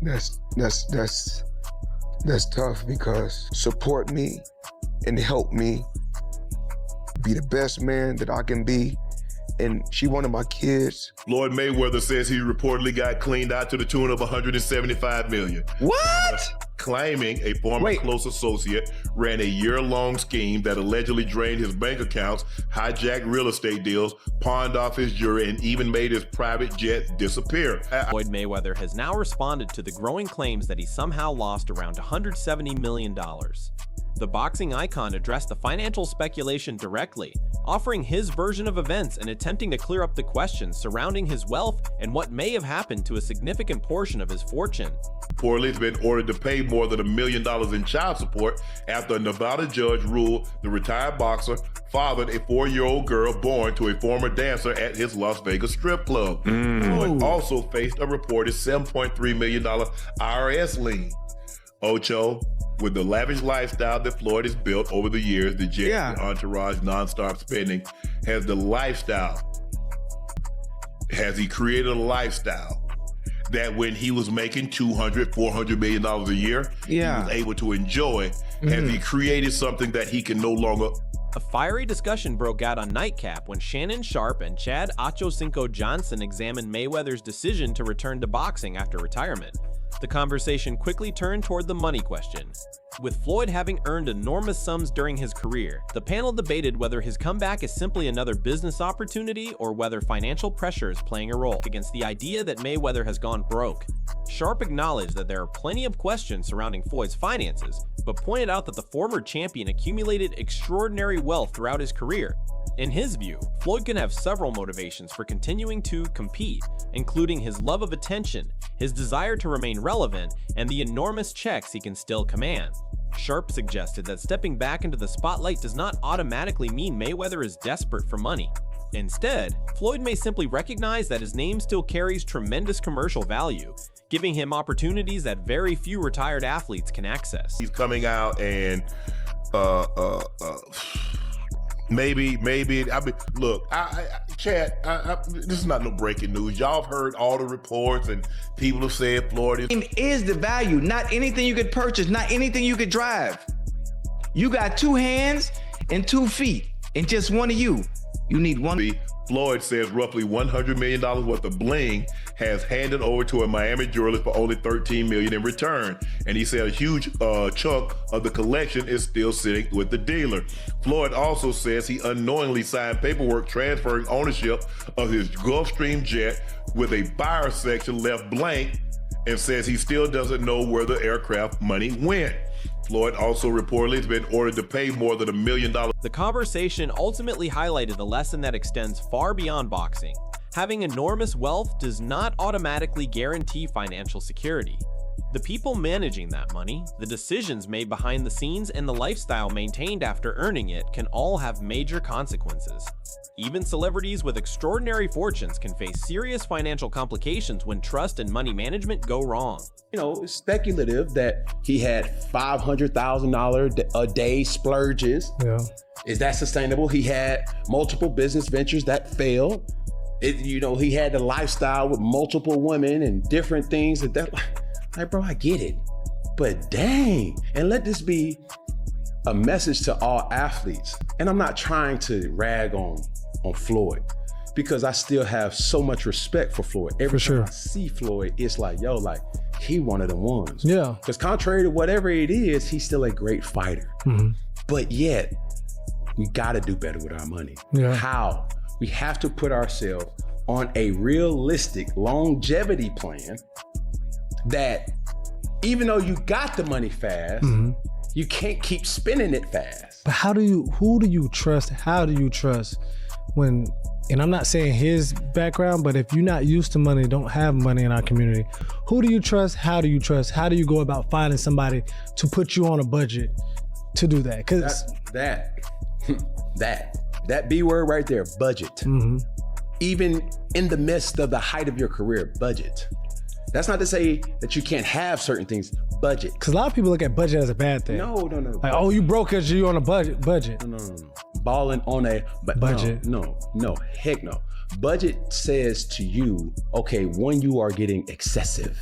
That's tough because support me and help me be the best man that I can be. And she one of my kids. Floyd Mayweather says he reportedly got cleaned out to the tune of $175 million. What? Claiming a former close associate ran a year-long scheme that allegedly drained his bank accounts, hijacked real estate deals, pawned off his jewelry, and even made his private jet disappear. Floyd Mayweather has now responded to the growing claims that he somehow lost around $170 million. The boxing icon addressed the financial speculation directly, offering his version of events and attempting to clear up the questions surrounding his wealth and what may have happened to a significant portion of his fortune. Reportedly, he's been ordered to pay more than $1 million in child support after a Nevada judge ruled the retired boxer fathered a 4-year-old girl born to a former dancer at his Las Vegas strip club. Floyd also faced a reported $7.3 million IRS lien. Ocho, with the lavish lifestyle that Floyd has built over the years, the jet, the entourage, non-stop spending, has he created a lifestyle that when he was making $200, $400 million a year, he was able to enjoy? Has he created something that he can no longer? A fiery discussion broke out on Nightcap when Shannon Sharpe and Chad Ochocinco Johnson examined Mayweather's decision to return to boxing after retirement. The conversation quickly turned toward the money question. With Floyd having earned enormous sums during his career, the panel debated whether his comeback is simply another business opportunity or whether financial pressure is playing a role against the idea that Mayweather has gone broke. Sharpe acknowledged that there are plenty of questions surrounding Floyd's finances, but pointed out that the former champion accumulated extraordinary wealth throughout his career. In his view, Floyd can have several motivations for continuing to compete, including his love of attention, his desire to remain relevant, and the enormous checks he can still command. Sharpe suggested that stepping back into the spotlight does not automatically mean Mayweather is desperate for money. Instead, Floyd may simply recognize that his name still carries tremendous commercial value, giving him opportunities that very few retired athletes can access. He's coming out and maybe. I mean, look, Chad, this is not no breaking news. Y'all have heard all the reports, and people have said Floyd is the value, not anything you could purchase, not anything you could drive. You got 2 hands and 2 feet, and just one of you. You need one. Floyd says roughly $100 million worth of bling has handed over to a Miami jeweler for only $13 million in return. And he said a huge chunk of the collection is still sitting with the dealer. Floyd also says he unknowingly signed paperwork transferring ownership of his Gulfstream jet with a buyer section left blank, and says he still doesn't know where the aircraft money went. Floyd also reportedly has been ordered to pay more than $1 million. The conversation ultimately highlighted a lesson that extends far beyond boxing. Having enormous wealth does not automatically guarantee financial security. The people managing that money, the decisions made behind the scenes, and the lifestyle maintained after earning it can all have major consequences. Even celebrities with extraordinary fortunes can face serious financial complications when trust and money management go wrong. You know, it's speculative that he had $500,000 a day splurges. Yeah. Is that sustainable? He had multiple business ventures that failed. He had the lifestyle with multiple women and different things like, bro, I get it, but dang. And let this be a message to all athletes. And I'm not trying to rag on Floyd, because I still have so much respect for Floyd. Every time I see Floyd, it's like, yo, like, he one of the ones. Yeah. Because contrary to whatever it is, he's still a great fighter. But yet, we gotta do better with our money. Yeah. How? We have to put ourselves on a realistic longevity plan that even though you got the money fast, you can't keep spending it fast. But who do you trust? How do you trust when, and I'm not saying his background, but if you're not used to money, don't have money in our community, who do you trust? How do you trust? How do you go about finding somebody to put you on a budget to do that? Because that B word right there, budget. Even in the midst of the height of your career, budget. That's not to say that you can't have certain things, budget. Because a lot of people look at budget as a bad thing. No. Like, oh, you broke because you on a budget. No. Balling on a budget. No, heck no. Budget says to you, okay, when you are getting excessive,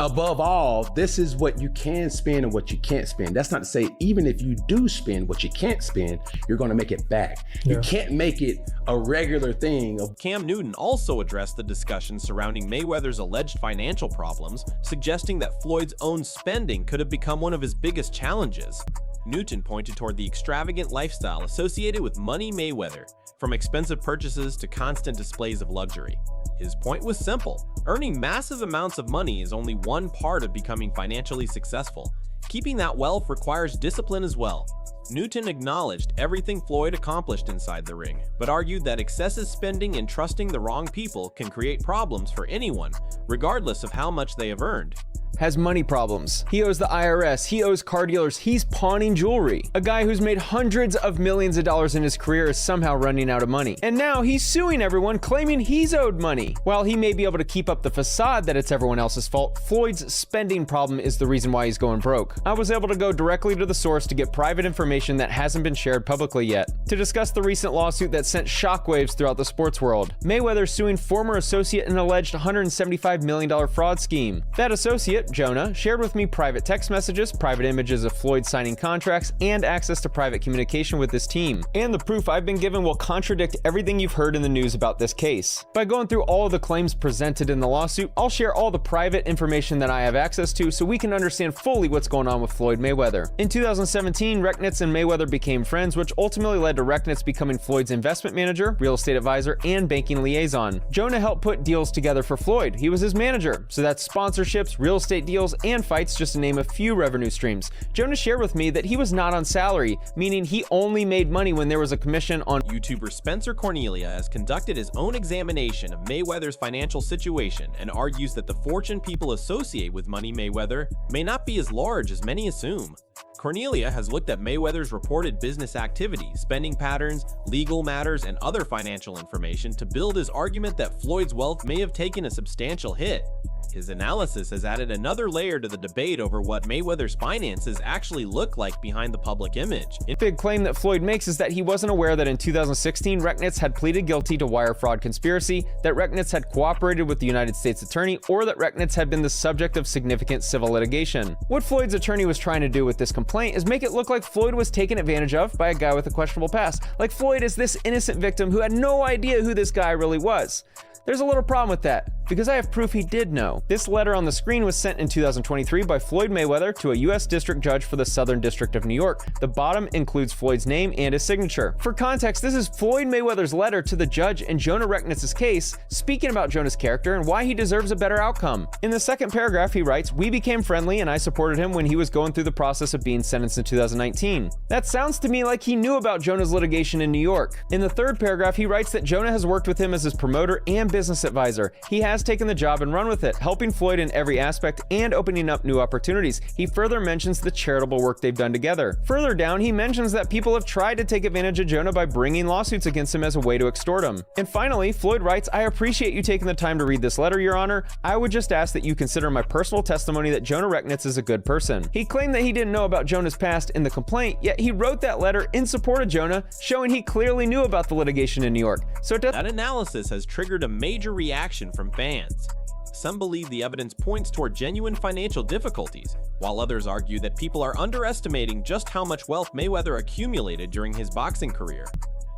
Above all, this is what you can spend and what you can't spend. That's not to say even if you do spend what you can't spend, you're going to make it back. You can't make it a regular thing. Cam Newton also addressed the discussion surrounding Mayweather's alleged financial problems, suggesting that Floyd's own spending could have become one of his biggest challenges. Newton pointed toward the extravagant lifestyle associated with Money Mayweather, from expensive purchases to constant displays of luxury. His point was simple: earning massive amounts of money is only one part of becoming financially successful. Keeping that wealth requires discipline as well. Newton acknowledged everything Floyd accomplished inside the ring, but argued that excessive spending and trusting the wrong people can create problems for anyone, regardless of how much they have earned. Has money problems. He owes the IRS, he owes car dealers, he's pawning jewelry. A guy who's made hundreds of millions of dollars in his career is somehow running out of money. And now he's suing everyone, claiming he's owed money. While he may be able to keep up the facade that it's everyone else's fault, Floyd's spending problem is the reason why he's going broke. I was able to go directly to the source to get private information that hasn't been shared publicly yet, to discuss the recent lawsuit that sent shockwaves throughout the sports world. Mayweather suing former associate in an alleged $175 million fraud scheme. That associate, Jonah, shared with me private text messages, private images of Floyd signing contracts, and access to private communication with his team. And the proof I've been given will contradict everything you've heard in the news about this case. By going through all of the claims presented in the lawsuit, I'll share all the private information that I have access to so we can understand fully what's going on with Floyd Mayweather. In 2017, Rechnitz and Mayweather became friends, which ultimately led to Rechnitz becoming Floyd's investment manager, real estate advisor, and banking liaison. Jonah helped put deals together for Floyd. He was his manager, so that's sponsorships, real estate deals, and fights, just to name a few revenue streams. Jonah shared with me that he was not on salary, meaning he only made money when there was a commission on. YouTuber Spencer Cornelia has conducted his own examination of Mayweather's financial situation and argues that the fortune people associate with Money Mayweather may not be as large as many assume. Cornelia has looked at Mayweather's reported business activity, spending patterns, legal matters, and other financial information to build his argument that Floyd's wealth may have taken a substantial hit. His analysis has added another layer to the debate over what Mayweather's finances actually look like behind the public image. The big claim that Floyd makes is that he wasn't aware that in 2016, Rechnitz had pleaded guilty to wire fraud conspiracy, that Rechnitz had cooperated with the United States attorney, or that Rechnitz had been the subject of significant civil litigation. What Floyd's attorney was trying to do with this complaint is make it look like Floyd was taken advantage of by a guy with a questionable past, like Floyd is this innocent victim who had no idea who this guy really was. There's a little problem with that, because I have proof he did know. This letter on the screen was sent in 2023 by Floyd Mayweather to a U.S. district judge for the Southern District of New York. The bottom includes Floyd's name and his signature. For context, this is Floyd Mayweather's letter to the judge in Jonah Rechnitz's case, speaking about Jonah's character and why he deserves a better outcome. In the second paragraph, he writes, "We became friendly and I supported him when he was going through the process of being sentenced in 2019. That sounds to me like he knew about Jonah's litigation in New York." In the third paragraph, he writes that Jonah has worked with him as his promoter and business advisor. He has taken the job and run with it, helping Floyd in every aspect and opening up new opportunities. He further mentions the charitable work they've done together. Further down, he mentions that people have tried to take advantage of Jonah by bringing lawsuits against him as a way to extort him. And finally, Floyd writes, "I appreciate you taking the time to read this letter, Your Honor. I would just ask that you consider my personal testimony that Jonah Rechnitz is a good person." He claimed that he didn't know about Jonah's past in the complaint, yet he wrote that letter in support of Jonah, showing he clearly knew about the litigation in New York. So that analysis has triggered a major reaction from fans. Some believe the evidence points toward genuine financial difficulties, while others argue that people are underestimating just how much wealth Mayweather accumulated during his boxing career.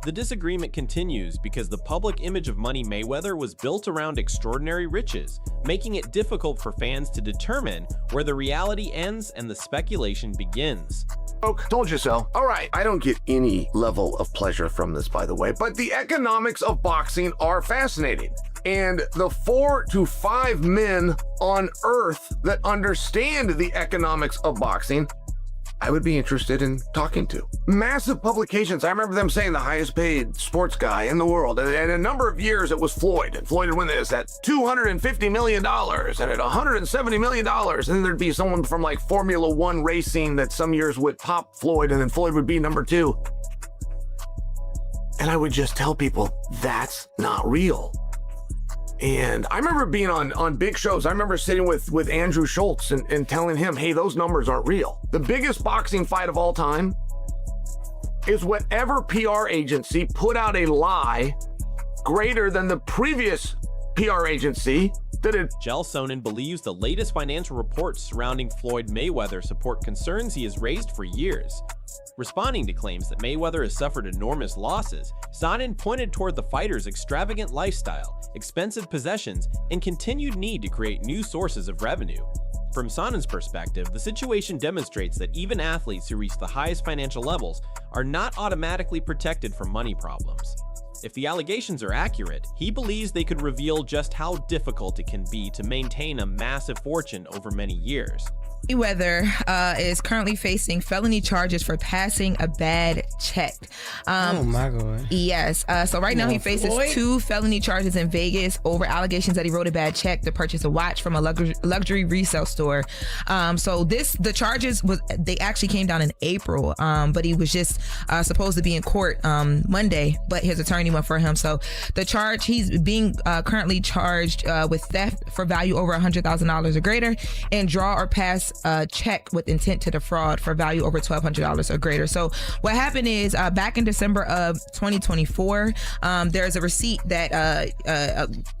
The disagreement continues because the public image of Money Mayweather was built around extraordinary riches, making it difficult for fans to determine where the reality ends and the speculation begins. Told you so. All right, I don't get any level of pleasure from this, by the way, but the economics of boxing are fascinating. And the 4 to 5 men on earth that understand the economics of boxing, I would be interested in talking to. Massive publications. I remember them saying the highest paid sports guy in the world. And a number of years it was Floyd. And Floyd would win this at $250 million and at $170 million. And then there'd be someone from like Formula One racing that some years would top Floyd, and then Floyd would be number 2. And I would just tell people, that's not real. And I remember being on big shows. I remember sitting with Andrew Schultz and telling him, hey, those numbers aren't real. The biggest boxing fight of all time is whatever PR agency put out a lie greater than the previous PR agency that it Jel Sonnen believes the latest financial reports surrounding Floyd Mayweather support concerns he has raised for years. Responding to claims that Mayweather has suffered enormous losses, Sonnen pointed toward the fighter's extravagant lifestyle, expensive possessions, and continued need to create new sources of revenue. From Sonnen's perspective, the situation demonstrates that even athletes who reach the highest financial levels are not automatically protected from money problems. If the allegations are accurate, he believes they could reveal just how difficult it can be to maintain a massive fortune over many years. Mayweather is currently facing felony charges for passing a bad check. Oh my God. Yes. So right now he faces Floyd? 2 felony charges in Vegas over allegations that he wrote a bad check to purchase a watch from a luxury resale store. So the charges they actually came down in April, but he was just supposed to be in court Monday, but his attorney went for him. So the charge, he's being currently charged with theft for value over $100,000 or greater, and draw or pass a check with intent to defraud for value over $1,200 or greater. So what happened is back in December of 2024, there's a receipt that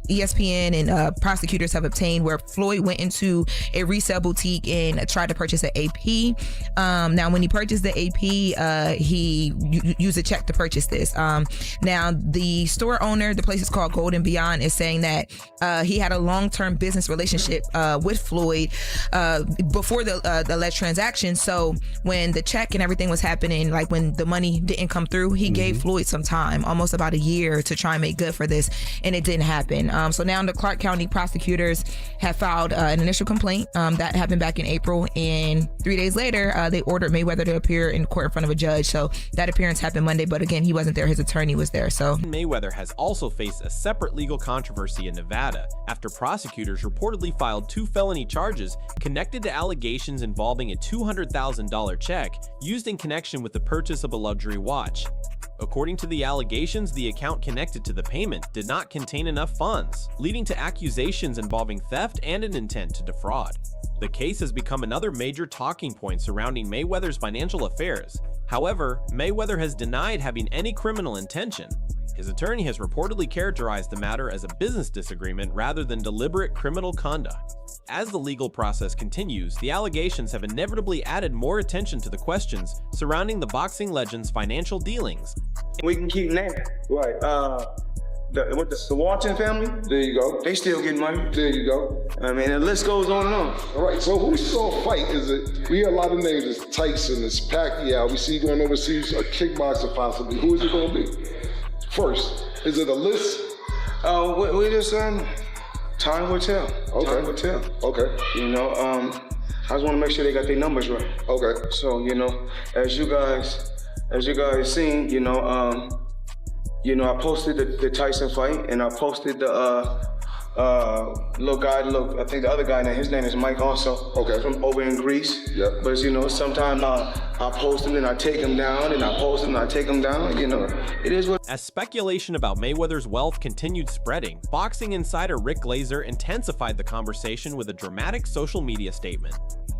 ESPN and prosecutors have obtained where Floyd went into a resale boutique and tried to purchase an AP. Now, when he purchased the AP, he used a check to purchase this. Now, the store owner, the place is called Golden Beyond, is saying that he had a long-term business relationship with Floyd before the alleged transaction. So when the check and everything was happening, like when the money didn't come through, he gave Floyd some time, almost about a year, to try and make good for this, and it didn't happen. So now the Clark County prosecutors have filed an initial complaint that happened back in April, and 3 days later, they ordered Mayweather to appear in court in front of a judge. So that appearance happened Monday, but again, he wasn't there. His attorney was there. So Mayweather has also faced a separate legal controversy in Nevada after prosecutors reportedly filed 2 felony charges connected to allegations involving a $200,000 check used in connection with the purchase of a luxury watch. According to the allegations, the account connected to the payment did not contain enough funds, leading to accusations involving theft and an intent to defraud. The case has become another major talking point surrounding Mayweather's financial affairs. However, Mayweather has denied having any criminal intention. His attorney has reportedly characterized the matter as a business disagreement rather than deliberate criminal conduct. As the legal process continues, the allegations have inevitably added more attention to the questions surrounding the boxing legend's financial dealings. We can keep naming. Right. The Walton family, There you go. they still get money. There you go. I mean, the list goes on and on. All right, so who's gonna fight? Is it, we hear a lot of names, it's Tyson, it's Pacquiao, we see you going overseas, a kickboxer possibly. Who is it gonna be? First, is it a list? We just time will tell. Okay. Time will tell. Okay, You know, I just want to make sure they got their numbers right. okay. So as you guys seen, I posted the Tyson fight, and I posted the little guy. I think the other guy, his name is Mike also. Okay. From over in Greece. Yep. But sometimes I post him and I take him down, and I post him and I take him down. It is what. As speculation about Mayweather's wealth continued spreading, boxing insider Rick Glazer intensified the conversation with a dramatic social media statement.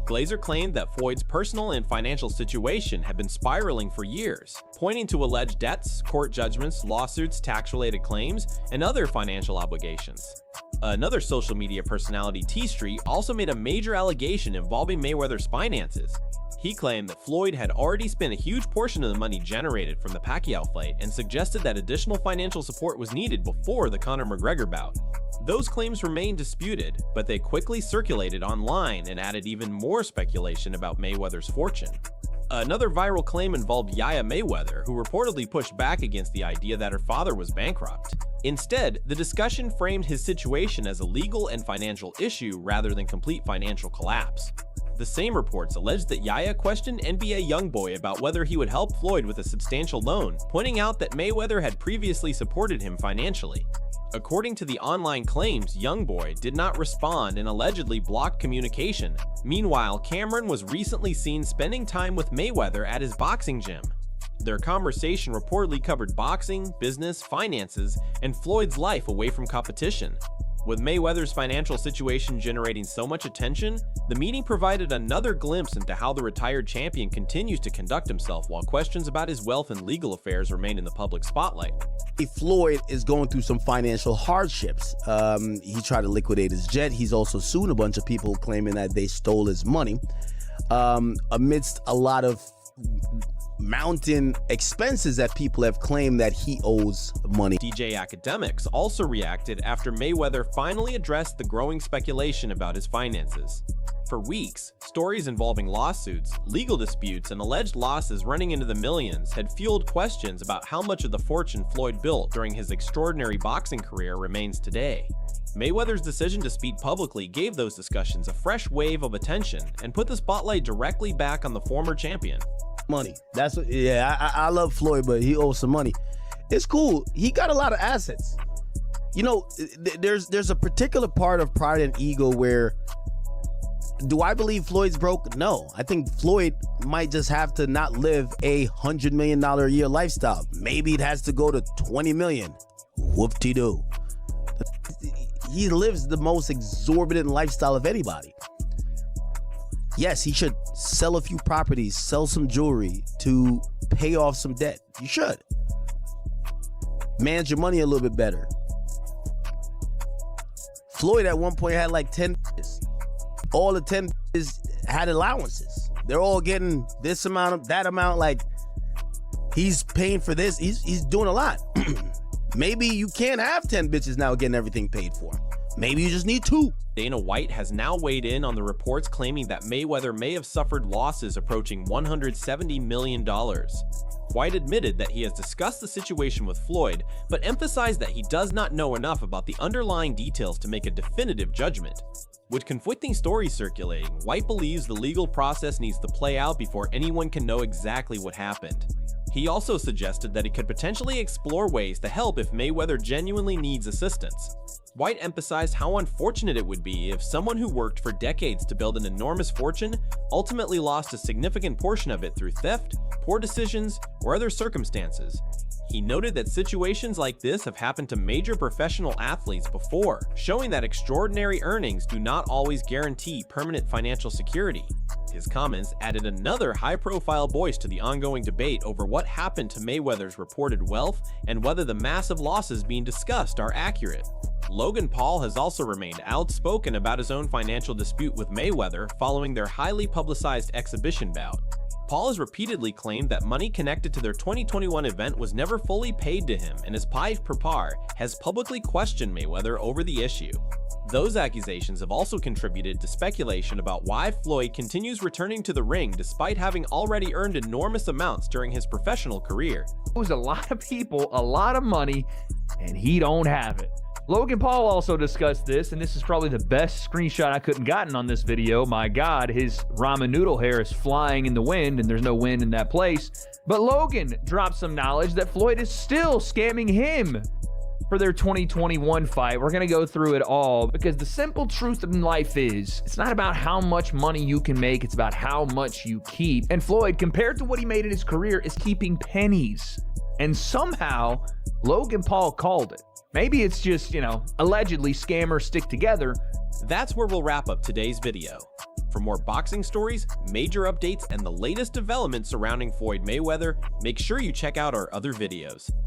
Glazer claimed that Floyd's personal and financial situation had been spiraling for years, pointing to alleged debts, court judgments, lawsuits, tax-related claims, and other financial obligations. Another social media personality, T Street, also made a major allegation involving Mayweather's finances. He claimed that Floyd had already spent a huge portion of the money generated from the Pacquiao fight and suggested that additional financial support was needed before the Conor McGregor bout. Those claims remained disputed, but they quickly circulated online and added even more speculation about Mayweather's fortune. Another viral claim involved Yaya Mayweather, who reportedly pushed back against the idea that her father was bankrupt. Instead, the discussion framed his situation as a legal and financial issue rather than complete financial collapse. The same reports alleged that Yaya questioned NBA YoungBoy about whether he would help Floyd with a substantial loan, pointing out that Mayweather had previously supported him financially. According to the online claims, YoungBoy did not respond and allegedly blocked communication. Meanwhile, Cameron was recently seen spending time with Mayweather at his boxing gym. Their conversation reportedly covered boxing, business, finances, and Floyd's life away from competition. With Mayweather's financial situation generating so much attention, the meeting provided another glimpse into how the retired champion continues to conduct himself while questions about his wealth and legal affairs remain in the public spotlight. Floyd is going through some financial hardships. He tried to liquidate his jet. He's also sued a bunch of people claiming that they stole his money. Amidst a lot of mountain expenses that people have claimed that he owes money. DJ Academics also reacted after Mayweather finally addressed the growing speculation about his finances. For weeks, stories involving lawsuits, legal disputes, and alleged losses running into the millions had fueled questions about how much of the fortune Floyd built during his extraordinary boxing career remains today. Mayweather's decision to speak publicly gave those discussions a fresh wave of attention and put the spotlight directly back on the former champion. Money. That's what, yeah, I love Floyd, but he owes some money. It's cool. He got a lot of assets. You know, there's a particular part of pride and ego where, do I believe Floyd's broke? No. I think Floyd might just have to not live $100 million a year lifestyle. Maybe it has to go to 20 million. Whoop-de-doo. He lives the most exorbitant lifestyle of anybody. Yes, he should sell a few properties, sell some jewelry to pay off some debt. You should. Manage your money a little bit better. Floyd at one point had like 10 bitches. All the 10 bitches had allowances. They're all getting this amount, that amount. Like, he's paying for this. He's doing a lot. Maybe you can't have 10 bitches now getting everything paid for. Maybe you just need 2. Dana White has now weighed in on the reports claiming that Mayweather may have suffered losses approaching $170 million. White admitted that he has discussed the situation with Floyd, but emphasized that he does not know enough about the underlying details to make a definitive judgment. With conflicting stories circulating, White believes the legal process needs to play out before anyone can know exactly what happened. He also suggested that he could potentially explore ways to help if Mayweather genuinely needs assistance. White emphasized how unfortunate it would be if someone who worked for decades to build an enormous fortune ultimately lost a significant portion of it through theft, poor decisions, or other circumstances. He noted that situations like this have happened to major professional athletes before, showing that extraordinary earnings do not always guarantee permanent financial security. His comments added another high-profile voice to the ongoing debate over what happened to Mayweather's reported wealth and whether the massive losses being discussed are accurate. Logan Paul has also remained outspoken about his own financial dispute with Mayweather following their highly publicized exhibition bout. Paul has repeatedly claimed that money connected to their 2021 event was never fully paid to him, and his pied per par has publicly questioned Mayweather over the issue. Those accusations have also contributed to speculation about why Floyd continues returning to the ring despite having already earned enormous amounts during his professional career. Owes a lot of people a lot of money, and he don't have it. Logan Paul also discussed this, and this is probably the best screenshot I couldn't gotten on this video. My God, his ramen noodle hair is flying in the wind, and there's no wind in that place. But Logan dropped some knowledge that Floyd is still scamming him for their 2021 fight. We're going to go through it all because the simple truth in life is it's not about how much money you can make, it's about how much you keep. And Floyd, compared to what he made in his career, is keeping pennies. And somehow, Logan Paul called it. Maybe it's just, allegedly scammers stick together. That's where we'll wrap up today's video. For more boxing stories, major updates, and the latest developments surrounding Floyd Mayweather, make sure you check out our other videos.